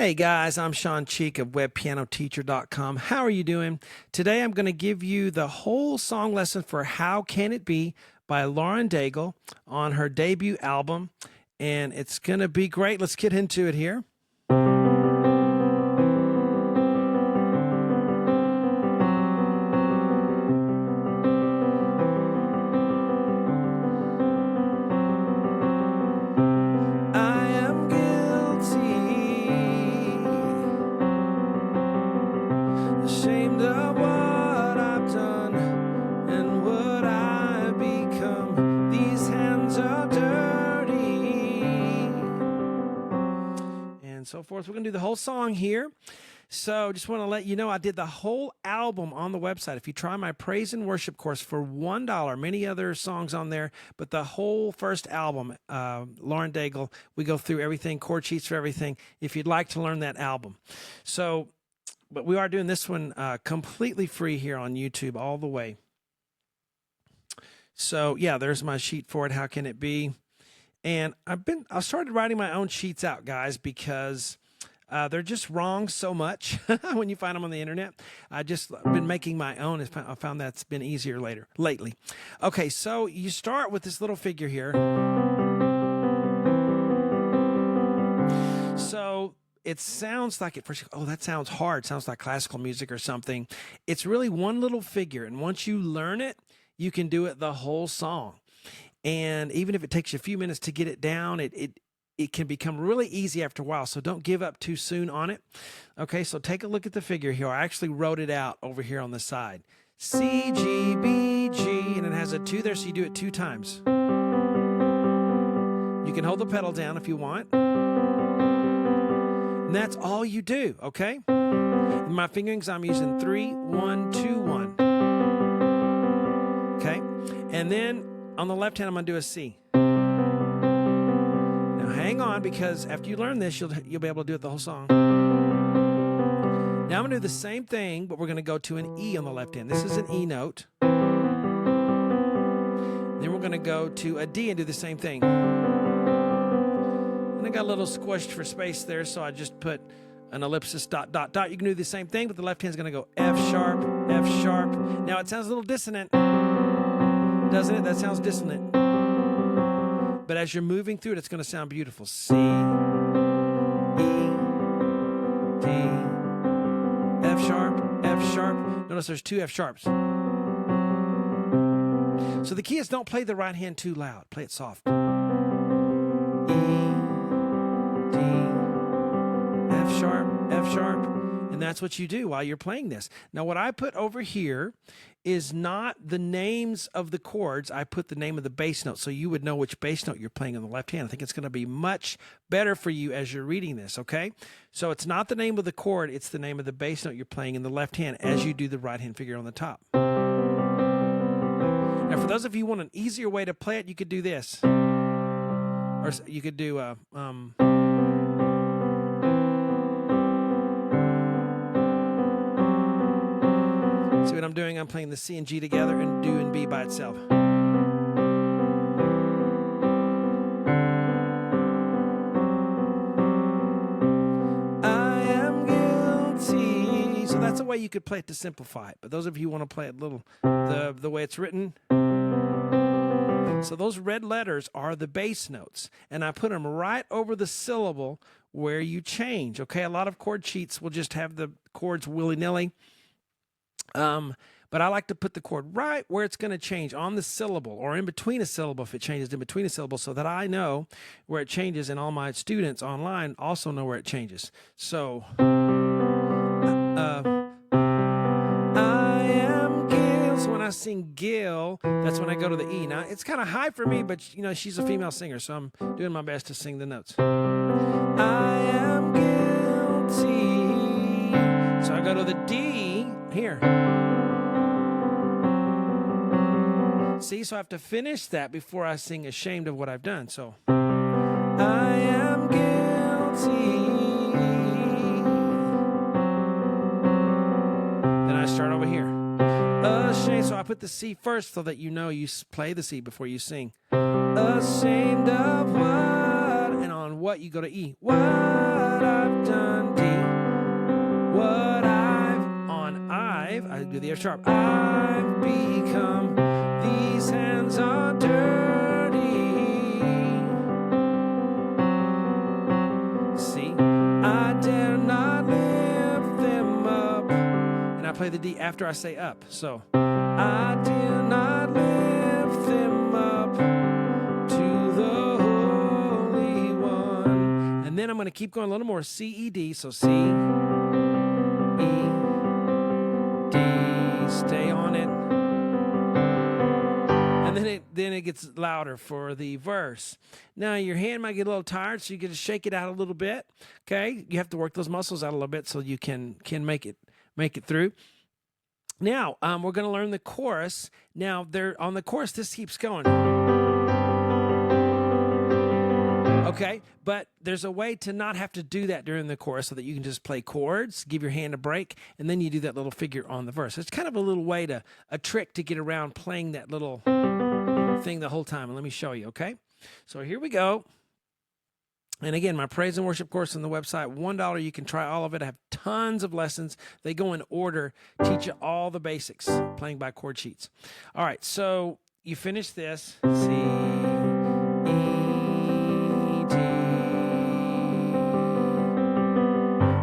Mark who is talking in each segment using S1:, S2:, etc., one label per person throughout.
S1: Hey guys, I'm Sean Cheek of webpianoteacher.com. How are you doing? Today I'm going to give you the whole song lesson for How Can It Be by Lauren Daigle on her debut album, and it's going to be great. Let's get into it here. I am guilty, ashamed of what I've done and what I've become. These hands are dirty, and so forth. We're going to do the whole song here. So just want to let you know I did the whole album on the website. If you try my praise and worship course for $1, many other songs on there, but the whole first album, Lauren Daigle, we go through everything, chord sheets for everything, if you'd like to learn that album. So, but we are doing this one completely free here on YouTube all the way. So yeah, there's my sheet for it. How can it be? And I started writing my own sheets out, guys, because they're just wrong so much when you find them on the internet. I've been making my own. I found that's been easier lately. Okay, so you start with this little figure here. So it sounds like at first, oh, that sounds hard. Sounds like classical music or something. It's really one little figure, and once you learn it, you can do it the whole song. And even if it takes you a few minutes to get it down, it can become really easy after a while, so don't give up too soon on it. Okay, so take a look at the figure here. I actually wrote it out over here on the side. C, G, B, G, and it has a 2 there, so you do it 2 times. You can hold the pedal down if you want. And that's all you do, okay? In my fingerings, I'm using 3, 1, 2, 1. Okay, and then on the left hand, I'm going to do a C. Hang on, because after you learn this, you'll be able to do it the whole song. Now I'm going to do the same thing, but we're going to go to an E on the left hand. This is an E note. Then we're going to go to a D and do the same thing. And I got a little squished for space there, so I just put an ellipsis, dot, dot, dot. You can do the same thing, but the left hand's going to go F sharp, F sharp. Now it sounds a little dissonant, doesn't it? That sounds dissonant. But as you're moving through it, it's going to sound beautiful. C, E, D, F sharp, F sharp. Notice there's 2 F sharps. So the key is don't play the right hand too loud. Play it soft. E, D, F sharp, F sharp. And that's what you do while you're playing this. Now, what I put over here is not the names of the chords. I put the name of the bass note, so you would know which bass note you're playing on the left hand. I think it's going to be much better for you as you're reading this, okay? So it's not the name of the chord, it's the name of the bass note you're playing in the left hand as you do the right hand figure on the top. Now, for those of you who want an easier way to play it, you could do this. Or you could do see what I'm doing? I'm playing the C and G together and doing B by itself. I am guilty. So that's a way you could play it to simplify it. But those of you who want to play it the way it's written. So those red letters are the bass notes. And I put them right over the syllable where you change. Okay, a lot of chord sheets will just have the chords willy-nilly. But I like to put the chord right where it's going to change on the syllable or in between a syllable if it changes in between a syllable so that I know where it changes and all my students online also know where it changes. So, I am Gail. So when I sing Gail, that's when I go to the E. Now, it's kind of high for me, but you know, she's a female singer, so I'm doing my best to sing the notes. I am guilty. So I go to the D here. See, so I have to finish that before I sing ashamed of what I've done. So, I am guilty. Then I start over here. Ashamed. So I put the C first so that you know you play the C before you sing. Ashamed of what, and on what you go to E. What I've done do the F sharp. I've become, these hands are dirty. C, I dare not lift them up. And I play the D after I say up. So, I dare not lift them up to the Holy One. And then I'm going to keep going a little more. C, E, D. So C, E, D. Stay on it. And then it gets louder for the verse. Now your hand might get a little tired, so you get to shake it out a little bit. Okay, you have to work those muscles out a little bit so you can make it through. Now we're going to learn the chorus. Now on the chorus, this keeps going. Okay, but there's a way to not have to do that during the chorus so that you can just play chords, give your hand a break, and then you do that little figure on the verse. It's kind of a little way a trick to get around playing that little thing the whole time. And let me show you, okay? So here we go. And again, my praise and worship course on the website, $1. You can try all of it. I have tons of lessons. They go in order, teach you all the basics, playing by chord sheets. All right, so you finish this. C,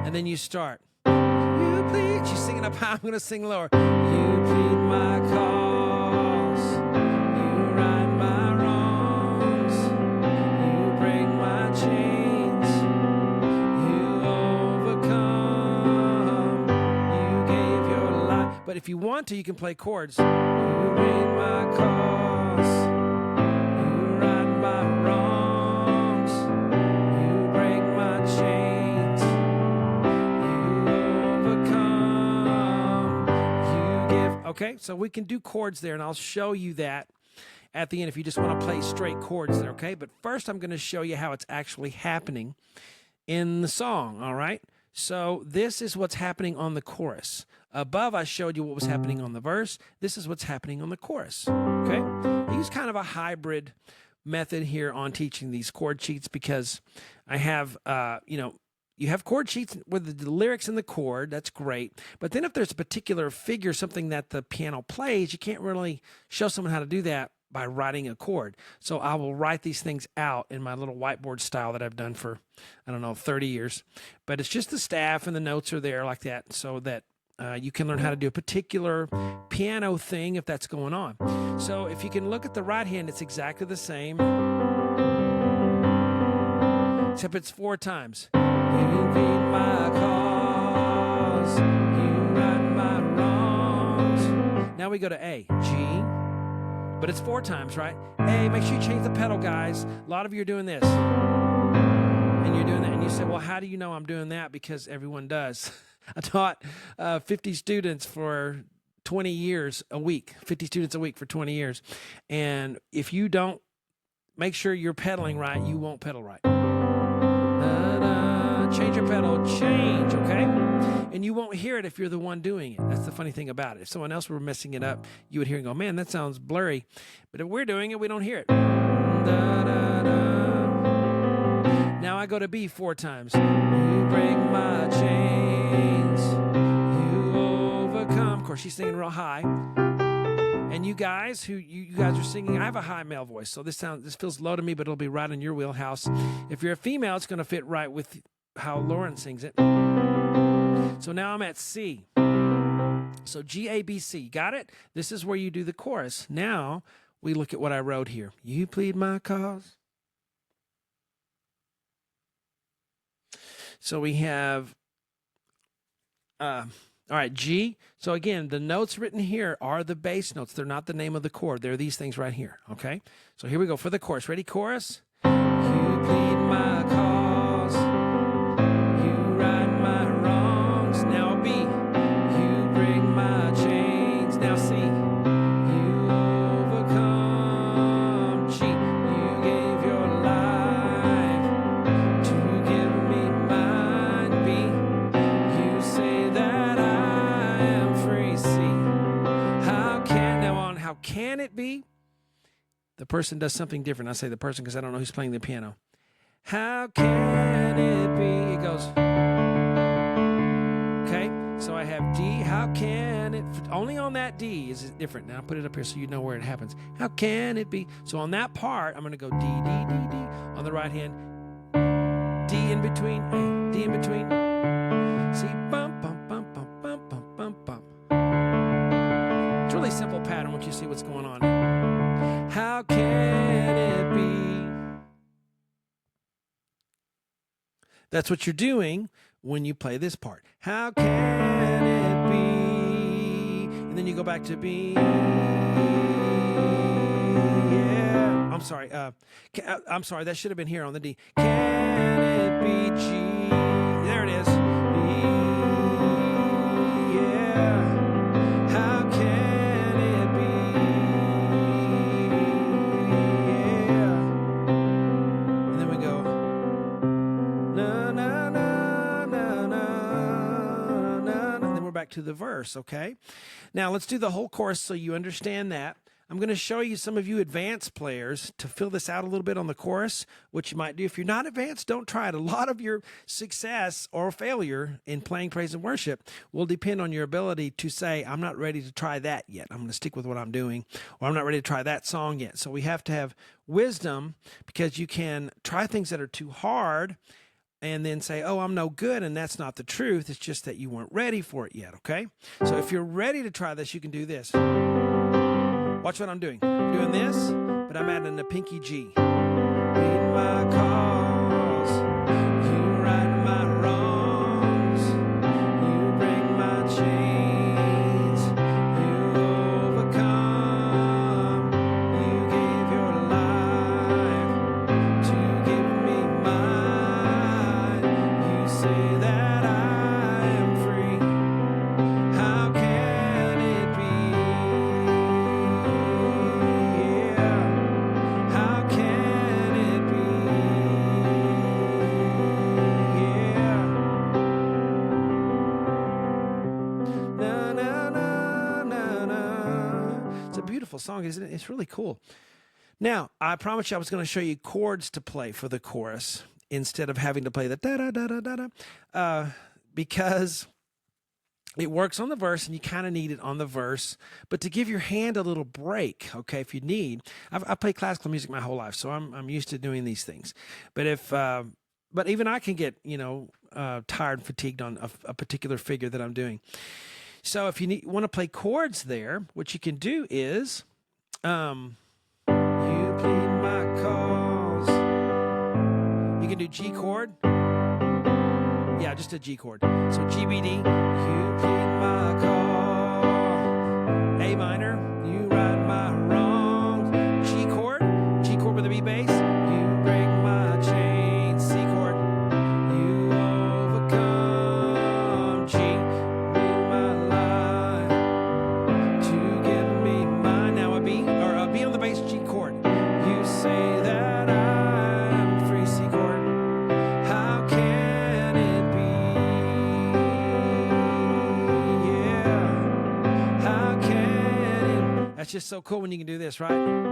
S1: and then you start. You plead. She's singing up high. I'm going to sing lower. You plead my cause. You right my wrongs. You break my chains. You overcome. You gave your life. But if you want to, you can play chords. You read my cause. You right my wrongs. You break my chains. Okay, so we can do chords there, and I'll show you that at the end if you just want to play straight chords there, okay? But first I'm going to show you how it's actually happening in the song, all right? So this is what's happening on the chorus. Above, I showed you what was happening on the verse. This is what's happening on the chorus, okay? I use kind of a hybrid method here on teaching these chord sheets because I have, you have chord sheets with the lyrics in the chord. That's great. But then if there's a particular figure, something that the piano plays, you can't really show someone how to do that by writing a chord. So I will write these things out in my little whiteboard style that I've done for, 30 years. But it's just the staff and the notes are there like that so that you can learn how to do a particular piano thing if that's going on. So if you can look at the right hand, it's exactly the same, except it's 4 times. You plead my cause, you right my wrongs. Now we go to A, G, but it's 4 times, right? A, make sure you change the pedal, guys. A lot of you are doing this, and you're doing that, and you say, well, how do you know I'm doing that? Because everyone does. I taught 50 students for 20 years a week, 50 students a week for 20 years, and if you don't make sure you're pedaling right, you won't pedal right. Change your pedal, change, okay? And you won't hear it if you're the one doing it. That's the funny thing about it. If someone else were messing it up, you would hear and go, man, that sounds blurry. But if we're doing it, we don't hear it. Now I go to B 4 times. You break my chains, you overcome. Of course, she's singing real high. And you guys you guys are singing, I have a high male voice, so this feels low to me, but it'll be right in your wheelhouse. If you're a female, it's going to fit right with how Lauren sings it. So now I'm at C. So G, A, B, C. Got it? This is where you do the chorus. Now we look at what I wrote here. You plead my cause. So we have, all right, G. So again, the notes written here are the bass notes. They're not the name of the chord. They're these things right here, okay? So here we go for the chorus. Ready, chorus? You plead my cause. You right my wrongs. Now B. You break my chains. Now C. You overcome. G. You gave your life to give me mine. B. You say that I am free. C. How can it be? The person does something different. I say the person because I don't know who's playing the piano. How can it be? It goes. Okay, so I have D. How can it? only on that D is it different. Now I'll put it up here so you know where it happens. How can it be? So on that part, I'm going to go D, D, D, D. On the right hand, D in between, A, D in between. See, bump, bump, bump, bump, bump, bump, bump, bump. It's a really simple pattern once you see what's going on. How can it be? That's what you're doing when you play this part. How can it be? And then you go back to B. Yeah. I'm sorry. I'm sorry. That should have been here on the D. Can it be G? There it is. B. Yeah. How can it be? Yeah. And then we go. Na na na na na na. And then we're back to the verse, okay? Now let's do the whole chorus so you understand that. I'm going to show you some of you advanced players to fill this out a little bit on the chorus, which you might do. If you're not advanced, don't try it. A lot of your success or failure in playing praise and worship will depend on your ability to say, I'm not ready to try that yet. I'm going to stick with what I'm doing, or I'm not ready to try that song yet. So we have to have wisdom, because you can try things that are too hard and then say, oh, I'm no good, and that's not the truth. It's just that you weren't ready for it yet, okay? So if you're ready to try this, you can do this. Watch what I'm doing. I'm doing this, but I'm adding a pinky G. Read my cause, you right my wrongs, you break my chains, you overcome, you gave your life to give me mine, you say that I am free. How can it be? How can it be? Yeah. Na na na na na. It's a beautiful song, isn't it? It's really cool. Now, I promised you I was going to show you chords to play for the chorus instead of having to play the da da da da da da, because it works on the verse, and you kind of need it on the verse. But to give your hand a little break, okay, if you need, I've played classical music my whole life, so I'm used to doing these things. But but even I can get tired and fatigued on a particular figure that I'm doing. So if you want to play chords there, what you can do is, you plead my cause. You can do G chord. Yeah, just a G chord. So G, B, D, you plead my cause. A minor, you right my wrongs. G chord with a B bass, you break my chains. C chord, you overcome. G, read my life to give me mine. Now a B on the bass, G chord. You say that I'm free. C chord. How can it be? Yeah. How can it? That's just so cool when you can do this, right?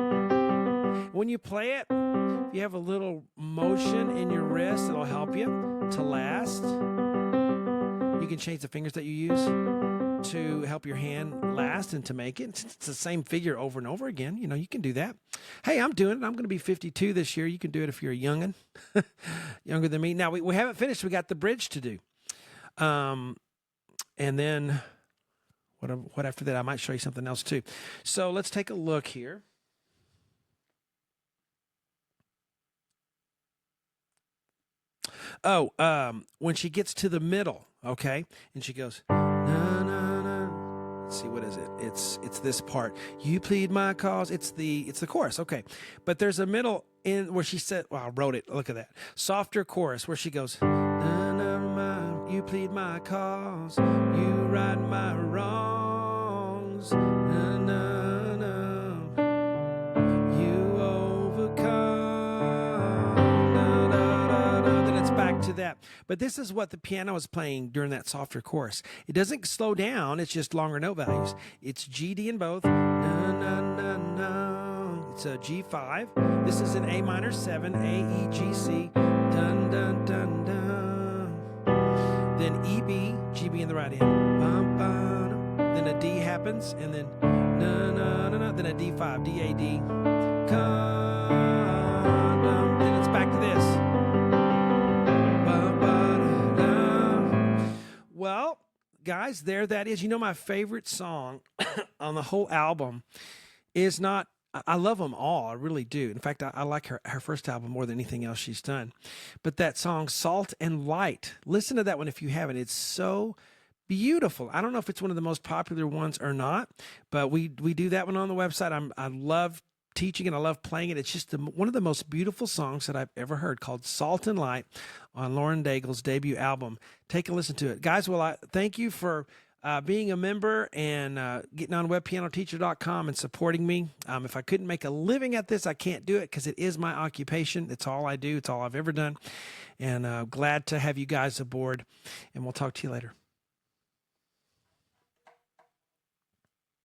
S1: When you play it, if you have a little motion in your wrist, it'll help you to last. You can change the fingers that you use to help your hand last and to make it. It's the same figure over and over again. You can do that. Hey, I'm doing it. I'm going to be 52 this year. You can do it if you're a youngin', younger than me. Now, we haven't finished. We got the bridge to do. And then what after that? I might show you something else too. So let's take a look here. Oh, when she gets to the middle, okay, and she goes, na, na, na. Let's see, what is it? It's this part. You plead my cause. It's the chorus, okay. But there's a middle in where she said, well, I wrote it. Look at that. Softer chorus where she goes, na, na, na, you plead my cause. You right my wrongs. Na, na, na. You overcome. Na, na, na, na. Then it's back to that. But this is what the piano is playing during that softer chorus. It doesn't slow down. It's just longer note values. It's G, D in both. Na, na, na, na. It's a G5. This is an A minor 7, A, E, G, C. Dun, dun, dun, dun. Then E, B, G, B in the right hand. Bum, bum. Then then a D happens, and then na na na na, then a D5, D-A-D, condom, then it's back to this. Ba-ba-da-da. Well, guys, there that is. You know, my favorite song on the whole album is not, I love them all. I really do. In fact, I like her first album more than anything else she's done. But that song, Salt and Light, listen to that one if you haven't. It's so beautiful. I don't know if it's one of the most popular ones or not, but we do that one on the website. I love teaching and I love playing it. It's just one of the most beautiful songs that I've ever heard, called Salt and Light, on Lauren Daigle's debut album. Take a listen to it. Guys, well, I thank you for being a member and getting on webpianoteacher.com and supporting me. If I couldn't make a living at this, I can't do it because it is my occupation. It's all I do. It's all I've ever done. And glad to have you guys aboard. And we'll talk to you later.